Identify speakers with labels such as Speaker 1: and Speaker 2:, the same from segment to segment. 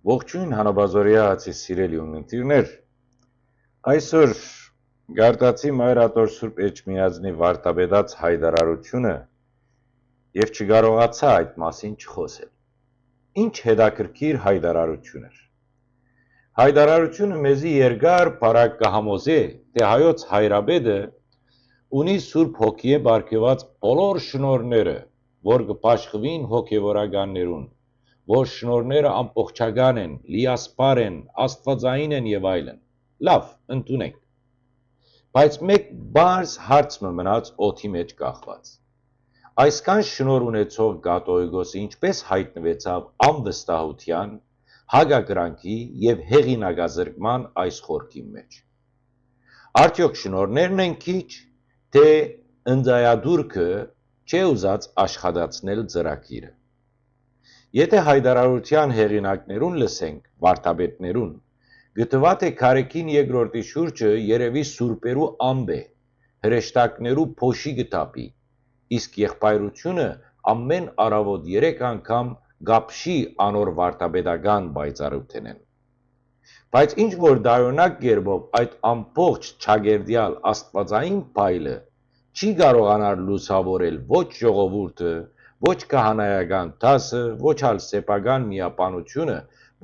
Speaker 1: Ողջույն հանաբազորյա հացի սիրելի ունընտիրներ, այսօր գարտացի մայրատոր Սուրբ Էջմիածնի վարտաբեդած հայդարարությունը և չկարողացա այդ մասին չխոսել։ Ինչ հետաքրքիր հայդարարություն էր։ Հայդարարությունը մեզի երկար բարակ կհամոզե, թե հայոց հայրաբեդը ունի Սուրբ Հոգիե բարգեւած բոլոր շնորհները, որ կպաշխվին հոգևորականներուն, որ շնորհները ամբողջական են, լիասպար են, աստվածային են եւ այլն։ Լավ, ընդունենք։ Բայց մեկ բարձ հարց մնաց օդի մեջ կախված։ Այսքան շնորհ ունեցող Կաթողիկոսը ինչպես հայտնվեցավ անվստահության, հագակրանքի եւ հեղինակազրկման այս խորքի մեջ։ Արդյոք շնորհներն են քիչ, թե ընձայադուրքը չէ ուզած աշխատացնել ծրագիրը։ Եթե հայդարարության հեղինակներուն լսենք, վարդապետներուն, գտվա թե քարեքին երկրորդի շուրջը երևի սուրպերու ամբ է, հրեշտակներու փոշի գտապի, իսկ եղբայրությունը ամեն առավոտ 3 անգամ գապշի անոր վարդապետական բայծարութենեն։ Բայց ինչ որ դայոնակ գերբով այդ ամբողջ չագերդյալ աստվածային փայլը չի կարողանար լուսավորել ոչ ժողովուրդը, ոչ քահանայական դասը, ոչ ալ սեփական միապանությունը,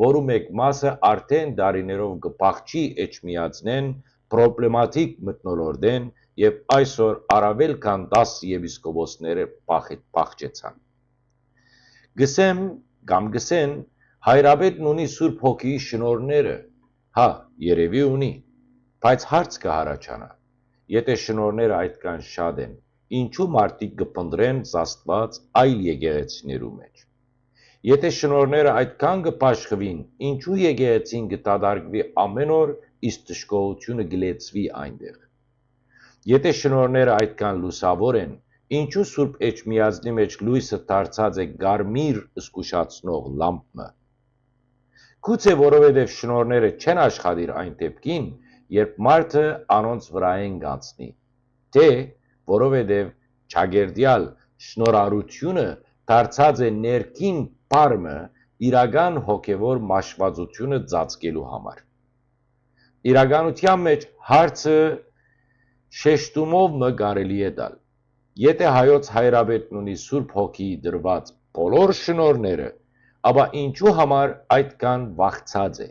Speaker 1: որու մեկ մասը արդեն դարիներով կփախչի Էջմիածնեն, պրոբլեմատիկ մթնոլորտեն եւ այսօր առավել քան 10 եպիսկոպոսները փախչեցան։ Գսեն, հայրաբեդն ունի Սուրբ Հոգիի շնորհները, հա, երևի ունի, բայց հարց կհառաջանա, եթե շնորհները այդքան շատ են, ինչու մարդիկ կփնտրեն Աստված այլ եկեղեցիներու մեջ։ Եթե շնորհները այդքան կպաշխվին, ինչու եկեղեցին կդադարվի ամեն օր, իսկ դժգոհությունը կլեցվի այնտեղ։ Եթե շնորհները այդքան լուսավոր են, ինչու Սուրբ Էջմիածնի մեջ լույսը դարձած է կարմիր զգուշացնող լամպը։ Գուցե որովհետև շնորհները չեն աշխատիր այն դեպքին, երբ մարդը անոնց վրայեն կանցնի, թե որովհետև չագերդյալ շնորհարությունը դարձած է ներքին բարմը իրական հոգևոր մաշվածությունը ծածկելու համար։ Իրականության մեջ հարցը շեշտումով մը կարելի է տալ։ Եթե հայոց հայրաբեդն ունի Սուրբ Հոգիի դրված բոլոր շնորհները, ապա ինչու համար այդքան վախցած է։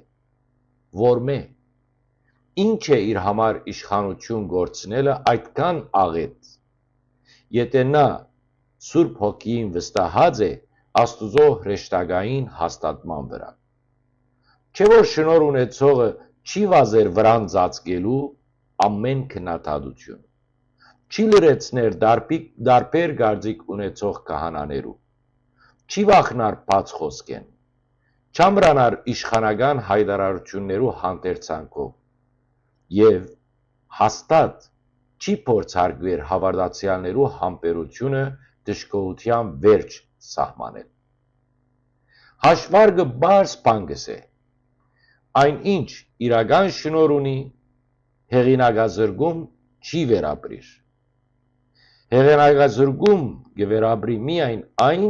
Speaker 1: Որմե։ Ինչ է իր համար իշխանություն գործնելը այդքան աղետ։ Եթե նա Սուրբ Հոգիին վստահած է Աստուծո հրեշտակային հաստատման վրա։ Չէ որ շնորհ ունեցողը չի վազեր վրան ծածկելու ամեն քննադատություն։ Չի լրացներ դարբեր գարձիկ ունեցող քահանաներու։ Չի վախնար բաց խոսքեն։ Չամրանար իշխանական հայդարարություններու հանդերձանքով եւ հաստատ չի փորձարկվեր հավատացյալներու համբերությունը դժգոհության վերջ սահմանել։ Հաշվարկը բարձ բանգս է։ Այն ինչ իրական շնորհ ունի, հեղինակազրկում չի վերապրիր։ Հեղինակազրկում կվերապրի միայն այն,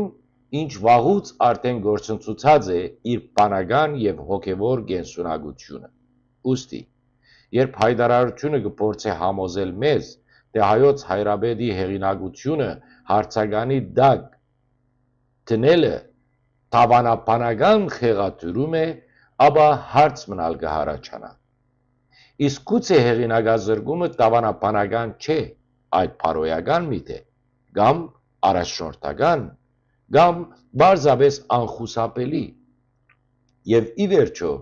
Speaker 1: ինչ վաղուց արդեն գործընծուցած է իր բանական եւ հոգևոր կենսունակությունը։ Ուստի, երբ հայդարարությունը կփորձե համոզել մեզ, թե հայոց հայրաբեդի հեղինակությունը հարցականի տակ դնելը թավանաբանական խեղաթյուրում է, ապա հարց մնալ կհառաջանա։ Իսկ գուցե հեղինակազրկումը թավանաբանական չէ, այլ փարոյական միթե, կամ առաջնորդական, կամ բարձրապես անխուսափելի։ Եվ ի վերջո,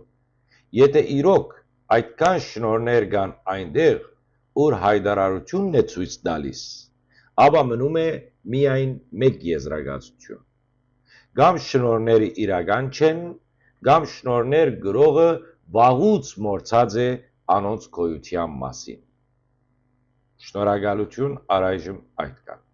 Speaker 1: եթե իրոք այդքան շնորհներ կան այնտեղ, ուր հայդարարությունն է ցույց տալիս, ապա մնում է միայն մեկ եզրակացություն։ Կամ շնորհները իրական չեն, կամ շնորհներ գրողը վաղուց մոռացած է անոնց գոյության մասին։ Շնորհակալություն առայժմ այդքան։